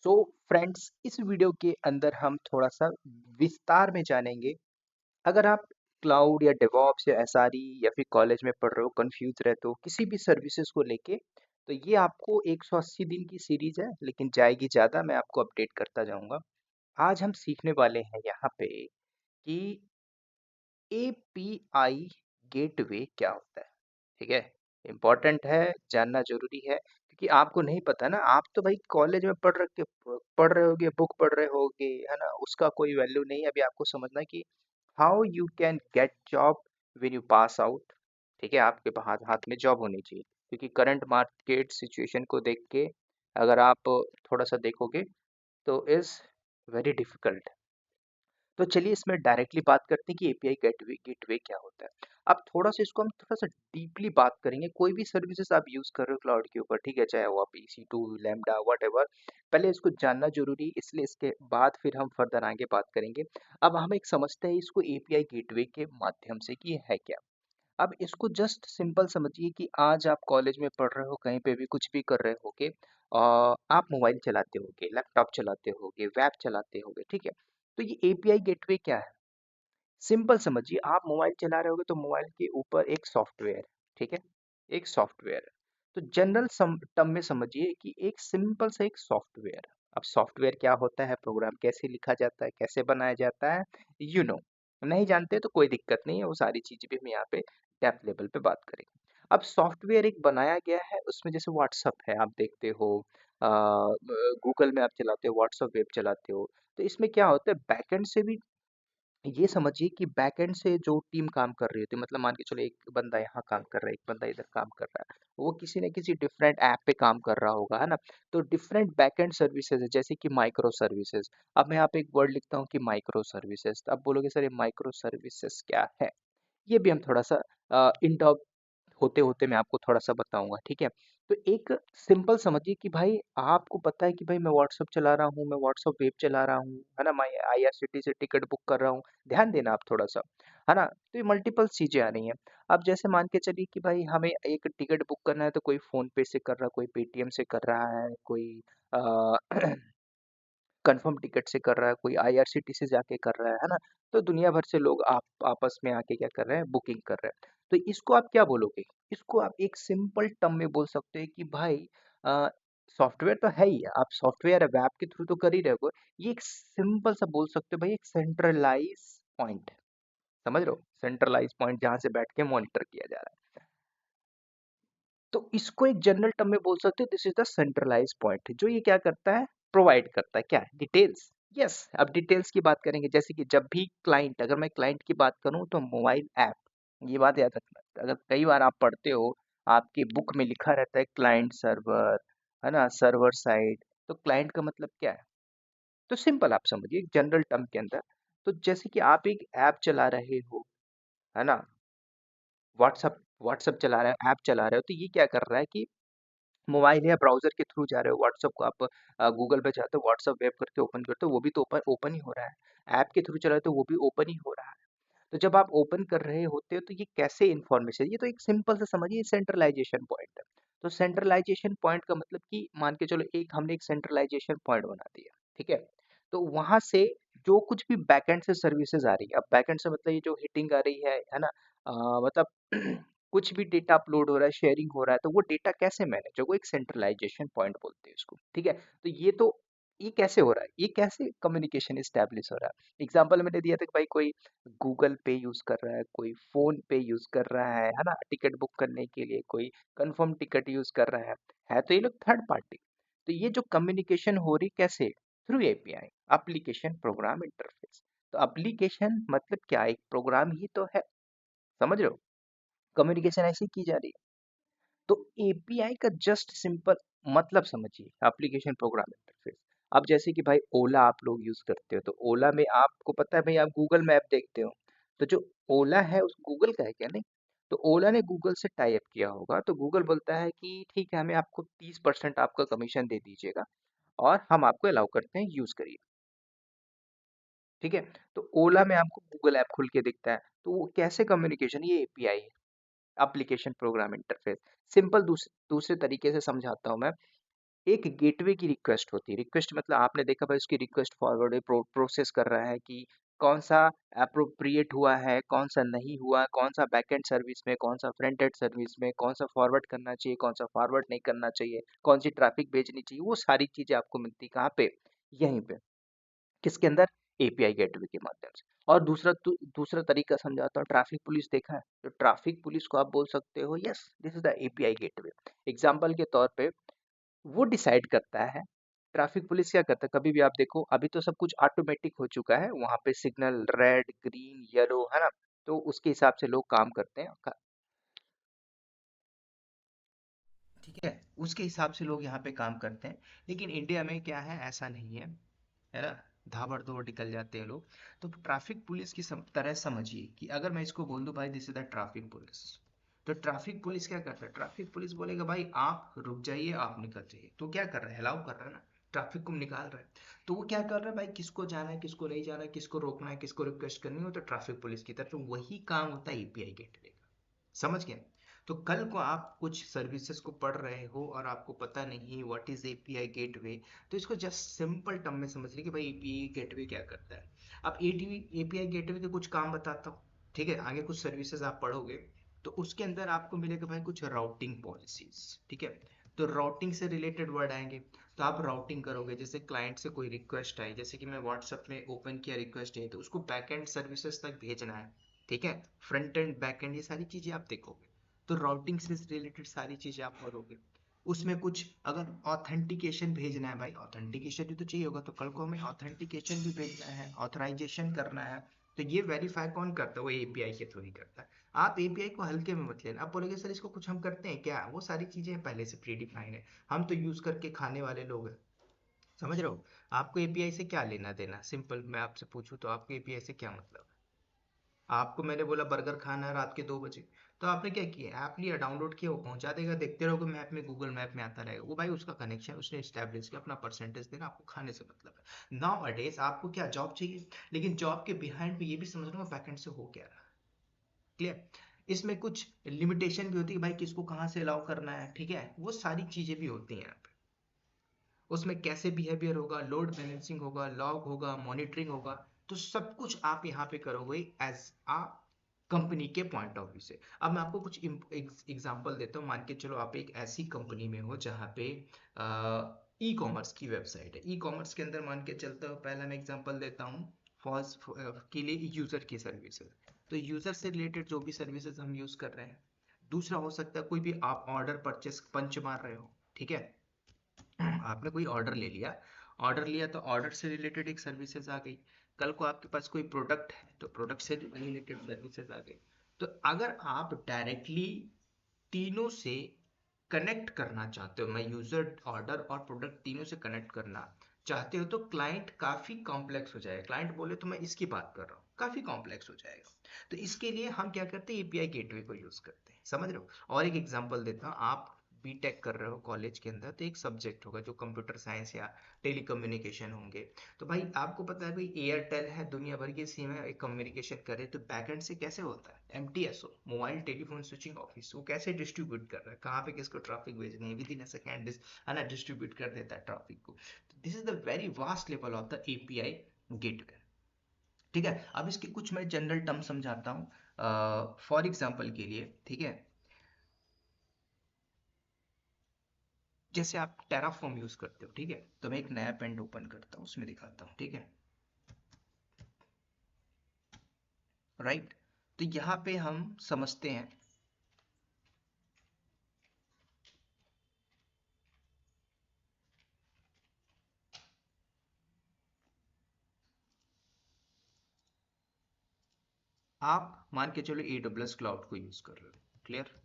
So friends, इस video के अंदर हम थोड़ा सा विस्तार में जानेंगे। अगर आप क्लाउड या डेवॉप्स या एसआरई या फिर कॉलेज में पढ़ रहे हो, कंफ्यूज रहते हो किसी भी सर्विसेज को लेके, तो ये आपको 180 दिन की सीरीज है, लेकिन जाएगी ज़्यादा। मैं आपको अपडेट करता जाऊंगा। आज हम सीखने वाले हैं यहाँ पे कि एपीआई गेटवे क्या होता है। ठीक है, इम्पोर्टेंट है, जानना जरूरी है, क्योंकि आपको नहीं पता ना। आप तो भाई कॉलेज में पढ़ रहे होगे, बुक पढ़ रहे होगे, है ना, उसका कोई वैल्यू नहीं है। अभी आपको समझना है कि how you can get job when you pass out. ठीक है, आपके हाथ हाथ में जॉब होनी चाहिए, क्योंकि करंट मार्केट सिचुएशन को देख के अगर आप थोड़ा सा देखोगे तो इज वेरी डिफिकल्ट। तो चलिए इसमें डायरेक्टली बात करते हैं कि एपीआई गेटवे गेटवे क्या होता है। अब थोड़ा सा इसको हम थोड़ा सा डीपली बात करेंगे। कोई भी सर्विसेज आप यूज कर रहे हो क्लाउड के ऊपर, ठीक है, चाहे वो आप EC2 लैम्डा वट, पहले इसको जानना जरूरी है, इसलिए इसके बाद फिर हम फर्दर आगे बात करेंगे। अब हम एक समझते हैं इसको एपीआई गेटवे के माध्यम से कि ये है क्या। अब इसको जस्ट सिंपल समझिए कि आज आप कॉलेज में पढ़ रहे हो, कहीं पे भी कुछ भी कर रहे होगे, आप मोबाइल चलाते होगे, लैपटॉप चलाते होगे, वेब चलाते होगे, ठीक है। तो ये एपीआई गेटवे क्या है? सिंपल समझिए, आप मोबाइल चला रहे होगे तो मोबाइल के ऊपर एक सॉफ्टवेयर है, ठीक है, एक सॉफ्टवेयर है। तो जनरल टर्म में समझिए कि एक सिंपल सा एक सॉफ्टवेयर। अब सॉफ्टवेयर क्या होता है, प्रोग्राम कैसे लिखा जाता है, कैसे बनाया जाता है, यू नो नहीं जानते तो कोई दिक्कत नहीं है, वो सारी चीजें भी हम यहाँ पे डेप्थ लेवल पे बात करेंगे। अब सॉफ्टवेयर एक बनाया गया है, उसमें जैसे व्हाट्सअप है, आप देखते हो, गूगल में आप चलाते हो, व्हाट्सअप वेब चलाते हो। तो इसमें क्या होता है, बैकएंड से भी ये समझिए कि बैकएंड से जो टीम काम कर रही होती है, मतलब मान के चलो एक बंदा यहाँ काम कर रहा है, एक बंदा इधर काम कर रहा है, वो किसी न किसी डिफरेंट ऐप पे काम कर रहा होगा, है ना। तो डिफरेंट बैकएंड सर्विसेज है, जैसे कि माइक्रो सर्विसेज। अब मैं यहाँ पे एक वर्ड लिखता हूँ कि माइक्रो सर्विसेज, तो अब बोलोगे सर ये माइक्रो सर्विसेज क्या है। ये भी हम थोड़ा सा इन होते-होते मैं आपको थोड़ा-सा बताऊँगा, ठीक है? तो एक सिंपल समझिए कि भाई आपको पता है कि भाई मैं व्हाट्सएप चला रहा हूँ, मैं व्हाट्सएप वेब चला रहा हूँ, है ना? मैं आईआरसीटीसी से टिकट बुक कर रहा हूँ, ध्यान देना आप थोड़ा-सा, है ना? तो ये मल्टीपल चीज़ें आ रही हैं। अब जैसे मान के चलिए कि भाई हमें एक टिकट बुक करना है, तो कोई फ़ोन पे से कर रहा है, कोई पेटीएम से कर रहा है, कोई अ, कंफर्म टिकट से कर रहा है, कोई आईआरसीटीसी जाके कर रहा है ना? तो दुनिया भर से लोग आप आपस में आके क्या कर रहे हैं, बुकिंग कर रहे हैं। तो इसको आप क्या बोलोगे? इसको आप एक सिंपल टर्म में बोल सकते हैं कि भाई अ, सॉफ्टवेयर तो है ही, आप सॉफ्टवेयर वेब के थ्रू तो कर ही रहे हो। ये एक सिंपल सा बोल सकते हो भाई, एक सेंट्रलाइज पॉइंट, समझ रहे हो? सेंट्रलाइज पॉइंट जहाँ से बैठ के मॉनिटर किया जा रहा है। तो इसको एक जनरल टर्म में बोल सकते हो, this is the centralise point, जो ये क्या करता है, प्रोवाइड करता है क्या, डिटेल्स। यस, अब डिटेल्स की बात करेंगे, जैसे कि जब भी क्लाइंट, अगर मैं क्लाइंट की बात करूं तो मोबाइल ऐप, ये बात याद रखना। अगर कई बार आप पढ़ते हो, आपकी बुक में लिखा रहता है क्लाइंट सर्वर, है ना, सर्वर साइड, तो क्लाइंट का मतलब क्या है? तो सिंपल आप समझिए जनरल टर्म के अंदर। तो जैसे कि आप एक ऐप चला रहे हो, है ना, व्हाट्सअप व्हाट्सअप चला रहे हो, ऐप चला रहे हो, तो ये क्या कर रहा है कि मोबाइल या ब्राउज़र के थ्रू जा रहे हो, व्हाट्सएप को आप गूगल पे जाते हो, व्हाट्सएप वेब करके ओपन करते हो, वो भी तो ओपन ओपन ही हो रहा है। ऐप के थ्रू चला रहे हो तो वो भी ओपन ही हो रहा है। तो जब आप ओपन कर रहे होते हो तो ये कैसे इन्फॉर्मेशन, ये तो एक सिंपल सा समझिए सेंट्रलाइजेशन पॉइंट है। तो सेंट्रलाइजेशन पॉइंट का मतलब कि मान के चलो एक हमने एक सेंट्रलाइजेशन पॉइंट बना दिया, ठीक है। तो वहां से जो कुछ भी बैकएंड से सर्विसेज आ रही है, अब बैकएंड से मतलब ये जो हिटिंग आ रही है ना, मतलब कुछ भी डेटा अपलोड हो रहा है, शेयरिंग हो रहा है, तो वो डेटा कैसे मैनेज होगा, एक सेंट्रलाइजेशन पॉइंट बोलते हैं इसको, ठीक है। तो ये कैसे हो रहा है, ये कैसे कम्युनिकेशन इस्टेब्लिश हो रहा है। एग्जाम्पल मैंने दिया था कि भाई कोई गूगल पे यूज कर रहा है, कोई फोन पे यूज कर रहा है ना, टिकट बुक करने के लिए, कोई कंफर्म टिकट यूज कर रहा है तो ये लोग थर्ड पार्टी। तो ये जो कम्युनिकेशन हो रही कैसे, through API, application program interface. तो एप्लीकेशन मतलब क्या, एक प्रोग्राम ही तो है, समझ रहे हो, कम्युनिकेशन ऐसे की जा रही है। तो एपीआई का जस्ट सिंपल मतलब समझिए, एप्लीकेशन प्रोग्राम इंटरफेस। अब जैसे कि भाई ओला आप लोग यूज करते हो, तो ओला में आपको पता है भाई, आप गूगल मैप देखते हो, तो जो ओला है उस गूगल का है क्या, नहीं। तो ओला ने गूगल से टाई अप किया होगा, तो गूगल बोलता है कि ठीक है, हमें आपको 30% आपका कमीशन दे दीजिएगा, और हम आपको अलाउ करते हैं, यूज करिए, ठीक है। तो ओला में आपको गूगल ऐप खुल के दिखता है, तो वो कैसे कम्युनिकेशन, ये एपीआई है, एप्लीकेशन प्रोग्राम इंटरफेस। सिंपल दूसरे तरीके से समझाता हूँ मैं। एक गेटवे की रिक्वेस्ट होती है। रिक्वेस्ट मतलब आपने देखा भाई उसकी रिक्वेस्ट फॉरवर्ड प्रोसेस कर रहा है कि कौन सा एप्रोप्रिएट हुआ है, कौन सा नहीं हुआ, कौन सा बैकएंड सर्विस में, कौन सा फ्रंट एंड सर्विस में, कौन सा फॉरवर्ड करना चाहिए, कौन सा फॉरवर्ड नहीं करना चाहिए, कौन सी ट्रैफिक भेजनी चाहिए, वो सारी चीजें आपको मिलती कहाँ पे, यहीं पे, किसके अंदर, एपीआई गेटवे के माध्यम से। और दूसरा तरीका समझाता हूँ, ट्रैफिक पुलिस देखा है, तो ट्रैफिक पुलिस को आप बोल सकते हो yes this is the API gateway. Example के तौर पे वो डिसाइड करता है, ट्रैफिक पुलिस क्या करता है, कभी भी आप देखो अभी तो सब कुछ ऑटोमेटिक हो चुका है, वहां पे सिग्नल रेड ग्रीन येलो है ना, तो उसके हिसाब से लोग काम करते हैं, ठीक है, उसके हिसाब से लोग यहाँ पे काम करते हैं। लेकिन इंडिया में क्या है, ऐसा नहीं है ना, धाबड़ दौड़ निकल जाते हैं लोग। तो ट्रैफिक पुलिस की तरह समझिए कि अगर मैं इसको बोल दूं भाई this is the traffic police, तो ट्रैफिक पुलिस क्या करता है, ट्रैफिक पुलिस बोलेगा भाई आप रुक जाइए, आप निकल जाइए, तो क्या कर रहा है, अलाउ कर रहा है ना, ट्रैफिक को निकाल रहा है। तो वो क्या कर रहा है भाई, किसको जाना है, किसको नहीं जाना है, किसको रोकना है, किसको रिक्वेस्ट करनी है, तो ट्रैफिक पुलिस की तरफ वही काम होता है एपीआई गेटवे का। समझ गए। तो कल को आप कुछ सर्विसेज को पढ़ रहे हो और आपको पता नहीं व्हाट इज एपीआई गेटवे, तो इसको जस्ट सिंपल टर्म में समझ लीजिए कि भाई एपीआई गेटवे क्या करता है। अब एपीआई गेटवे के कुछ काम बताता हूँ, ठीक है, आगे कुछ सर्विसेज आप पढ़ोगे तो उसके अंदर आपको मिलेगा भाई कुछ राउटिंग पॉलिसीज, ठीक है। तो राउटिंग से रिलेटेड वर्ड आएंगे, तो आप राउटिंग करोगे, जैसे क्लाइंट से कोई रिक्वेस्ट आई, जैसे कि मैं व्हाट्सएप में ओपन किया रिक्वेस्ट है, तो उसको बैकएंड सर्विसेज तक भेजना है, ठीक है, फ्रंट एंड बैक एंड ये सारी चीजें आप देखोगे। तो राउटिंग से रिलेटेड सारी चीजें आप करोगे। उसमें कुछ अगर ऑथेंटिकेशन भेजना है भाई, ऑथेंटिकेशन भी तो चाहिए होगा, तो कल को हमें ऑथेंटिकेशन भी भेजना है, ऑथराइजेशन करना है, तो ये वेरीफाई कौन करता है, वो एपीआई के थ्रू ही करता है। आप एपीआई को हल्के में मत लेना, आप बोलोगे सर इसको कुछ हम करते हैं क्या, वो सारी चीजें पहले से प्री डिफाइन है, हम तो यूज करके खाने वाले लोग हैं। समझ रहे हो, आपको एपीआई से क्या लेना देना, सिंपल मैं आपसे पूछूं तो आपको एपीआई से क्या मतलब। आपको मैंने बोला बर्गर खाना है रात के 2 बजे, तो आपने क्या किया, ऐप लिया, डाउनलोड किया, वो पहुंचा देगा, देखते रहोगे मैप में, गूगल मैप में आता रहेगा, वो भाई उसका कनेक्शन उसने स्टैब्लिश किया, अपना परसेंटेज देना, आपको खाने से मतलब है। नाउ अडेज आपको क्या जॉब चाहिए, लेकिन जॉब के बिहाइंड में ये भी समझ लो बैकेंड से हो क्या रहा है, क्लियर। इसमें कुछ लिमिटेशन भी होती है भाई, किसको कहाँ से अलाउ करना है, ठीक है, वो सारी चीजें भी होती हैं यहाँ पे। उसमें कैसे बिहेवियर होगा, लोड बैलेंसिंग होगा, लॉग होगा, मॉनिटरिंग होगा, तो सब कुछ आप यहाँ पे करोगे एज आ कंपनी के पॉइंट ऑफ व्यू से। अब मैं आपको कुछ एग्जांपल देता हूँ, मान के चलो आप एक ऐसी कंपनी में हो जहाँ पे ई कॉमर्स की वेबसाइट है, ई कॉमर्स के अंदर मान के चलता हूँ, पहला मैं एग्जांपल देता हूँ फॉर्स के लिए यूजर की सर्विसेज, तो यूजर से रिलेटेड जो भी सर्विसेज हम यूज कर रहे हैं। दूसरा हो सकता है कोई भी आप ऑर्डर परचेस पंच मार रहे हो, ठीक है, आपने कोई ऑर्डर लिया तो ऑर्डर से रिलेटेड एक सर्विसेज आ गई। कल को आपके पास कोई प्रोडक्ट है तो प्रोडक्ट से रिलेटेड सर्विसेज आ गई। तो अगर आप डायरेक्टली तीनों से कनेक्ट करना चाहते हो, मैं यूजर ऑर्डर और प्रोडक्ट तीनों से कनेक्ट करना चाहते हो, तो क्लाइंट काफी कॉम्प्लेक्स हो जाएगा, क्लाइंट बोले तो मैं इसकी बात कर रहा हूँ, काफी कॉम्प्लेक्स हो जाएगा। तो इसके लिए हम क्या करते हैं, एपीआई गेटवे को यूज करते हैं, समझ रहे हो। और एक एग्जांपल देता हूँ, आप बीटेक कर रहे हो कॉलेज के अंदर, तो एक सब्जेक्ट होगा जो कंप्यूटर साइंस या टेलीकम्युनिकेशन होंगे। तो भाई आपको पता है भाई एयरटेल है, दुनिया भर की सिम है, एक कम्युनिकेशन करे तो बैकएंड से कैसे होता है, एमटीएसओ, मोबाइल टेलीफोन स्विचिंग ऑफिस, वो कैसे डिस्ट्रीब्यूट कर रहा है, कहाँ पे किसको ट्रैफिक भेजनी है, विद इन अ सेकेंड है ना, डिस्ट्रीब्यूट कर देता है ट्रैफिक को। This is the very vast level of the API gateway, ठीक है। अब इसके कुछ मैं जनरल टर्म समझाता हूँ फॉर एग्जाम्पल के लिए, ठीक है। जैसे आप टेराफॉर्म यूज करते हो, ठीक है, तो मैं एक नया पेंट ओपन करता हूँ, उसमें दिखाता हूँ, ठीक है, राइट। तो यहाँ पे हम समझते हैं, आप मान के चलो AWS क्लाउड को यूज कर रहे हो, क्लियर।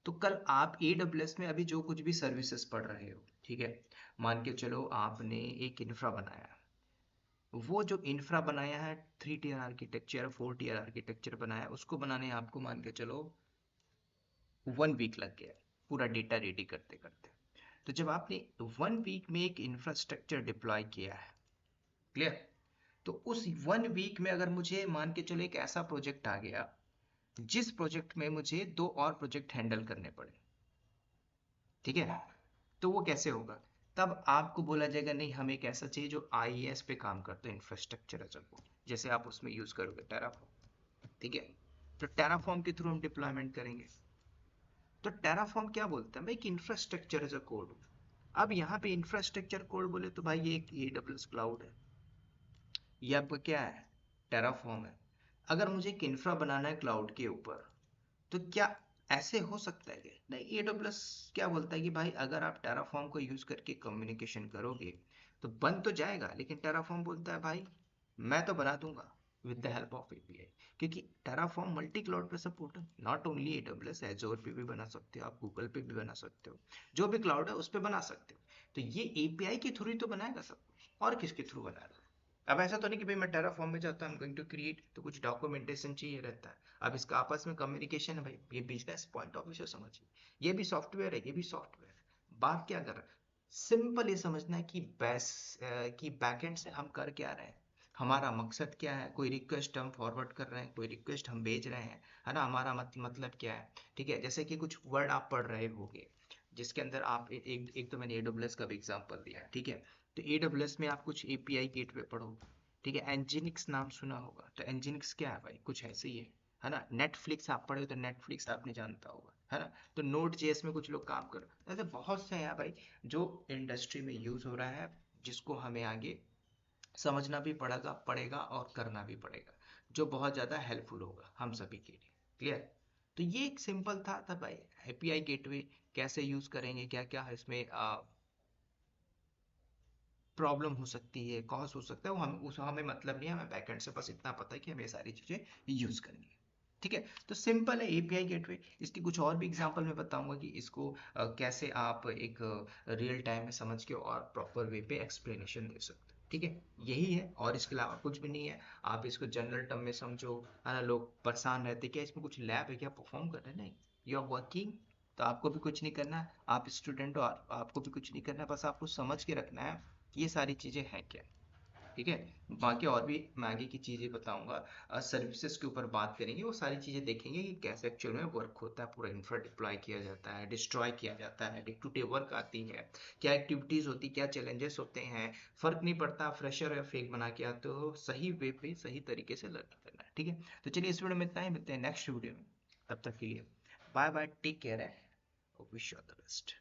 तो कल आप AWS में अभी जो कुछ भी सर्विसेज पढ़ रहे हो, ठीक है, मान के चलो आपने एक इंफ्रा बनाया, वो जो इंफ्रा बनाया है 3 टियर आर्किटेक्चर 4 टियर आर्किटेक्चर बनाया, उसको बनाने आपको मान के चलो 1 वीक लग गया, पूरा डेटा रेडी करते करते। तो जब आपने 1 वीक में एक इंफ्रास्ट्रक्चर डिप्लॉय किया है, क्लियर, तो उस 1 वीक में अगर मुझे मान के चलो एक ऐसा प्रोजेक्ट आ गया जिस प्रोजेक्ट में मुझे 2 और प्रोजेक्ट हैंडल करने पड़े, ठीक है, तो वो कैसे होगा, तब आपको बोला जाएगा नहीं, हमें एक ऐसा चाहिए जो आईएएस पे काम करता है, इंफ्रास्ट्रक्चर एज अ कोड, जैसे आप उसमें यूज करोगे टेराफॉर्म। ठीक है, तो टेराफॉर्म के थ्रू हम डिप्लॉयमेंट करेंगे। तो टेराफॉर्म क्या बोलता है भाई कि इंफ्रास्ट्रक्चर एज अ कोड। अब यहाँ पे इंफ्रास्ट्रक्चर कोड बोले तो भाई ये एक एडब्ल्यूएस क्लाउड है, ये आपका क्या है, टेराफॉर्म है। अगर मुझे एक इंफ्रा बनाना है क्लाउड के ऊपर, तो क्या ऐसे हो सकता है क्या? नहीं, एडब्ल्यूएस क्या बोलता है कि भाई अगर आप टेराफॉर्म को यूज करके कम्युनिकेशन करोगे तो बन तो जाएगा, लेकिन टेराफॉर्म बोलता है भाई मैं तो बना दूंगा with the help of API, क्योंकि टेराफॉर्म मल्टी क्लाउड पे सपोर्ट है, नॉट ओनली एडब्ल्यूएस, एजोर पे भी बना सकते हो आप, गूगल पे भी बना सकते हो, जो भी क्लाउड है उस पे बना सकते हो। तो ये एपीआई के थ्रू ही तो बनाएगा सब कुछ, और किसके थ्रू बना रहा है? अब ऐसा तो नहीं कि भाई मैं टेराफॉर्म में जाता हूँ गोइंग टू क्रिएट, तो कुछ डॉक्यूमेंटेशन चाहिए रहता है। अब इसका आपस में कम्युनिकेशन है भाई, ये बिजनेस पॉइंट ऑफ व्यू से समझिए, ये भी सॉफ्टवेयर है, ये भी सॉफ्टवेयर है। बात क्या कर रहा है, सिंपल ये समझना है कि कि बैकएंड से हम कर क्या रहे हैं, हमारा मकसद क्या है, कोई रिक्वेस्ट हम फॉरवर्ड कर रहे हैं, कोई रिक्वेस्ट हम भेज रहे हैं, है ना, हमारा मतलब क्या है। ठीक है, जैसे कि कुछ वर्ड आप पढ़ रहे होगे, जिसके अंदर आप एक तो मैंने एडब्ल्यूएस का भी एग्जांपल दिया, ठीक है। तो एडब्ल्यूएस में आप कुछ एपीआई गेटवे पढ़ो, ठीक है। एनजीनिक्स नाम सुना होगा, तो एनजीनिक्स क्या है भाई, कुछ ऐसे ही है ना। नेटफ्लिक्स आप पढ़े हो तो नेटफ्लिक्स आपने जानता होगा, है ना। तो नोड जेएस में कुछ लोग काम कर, ऐसे बहुत से हैं भाई जो इंडस्ट्री में यूज हो रहा है, जिसको हमें आगे समझना भी पड़ेगा पड़ेगा और करना भी पड़ेगा, जो बहुत ज़्यादा हेल्पफुल होगा हम सभी के लिए। क्लियर? तो ये एक सिंपल था भाई, एपीआई गेटवे कैसे यूज करेंगे, क्या क्या है इसमें प्रॉब्लम हो सकती है, कॉज हो सकता है, वो हम उस हमें मतलब नहीं है, हमें बैकएंड से बस इतना पता है कि हमें ये सारी चीज़ें यूज करनी है। ठीक है, तो सिंपल है एपीआई गेटवे। इसकी कुछ और भी एग्जांपल मैं बताऊंगा कि इसको कैसे आप एक रियल टाइम में समझ के और प्रॉपर वे पे एक्सप्लेनेशन दे सकते हो। ठीक है, यही है और इसके अलावा कुछ भी नहीं है। आप इसको जनरल टर्म में समझो, है ना। लोग परेशान रहते क्या इसमें कुछ लैब है क्या परफॉर्म कर रहे हैं, नहीं, यू आर वर्किंग। तो आपको भी कुछ नहीं करना है, आप स्टूडेंट हो, आपको भी कुछ नहीं करना है, बस आपको समझ के रखना है ये सारी चीज़ें हैं क्या। ठीक है, बाकी और भी मैं आगे की चीज़ें बताऊंगा, सर्विसेज के ऊपर बात करेंगे, वो सारी चीज़ें देखेंगे कि कैसे एक्चुअल में वर्क होता है, पूरा इंफ्रा डिप्लॉय किया जाता है, डिस्ट्रॉय किया जाता है, डे टू डे वर्क आती है, क्या एक्टिविटीज़ होती, क्या चैलेंजेस होते हैं। फर्क नहीं पड़ता फ्रेशर या फेक बना के आते हो, सही वे पे सही तरीके से लर्न करना है। ठीक है, तो चलिए इस वीडियो में इतना ही, मिलते हैं नेक्स्ट वीडियो में। तब तक के लिए बाय बाय, टेक केयर है, wish you all the best.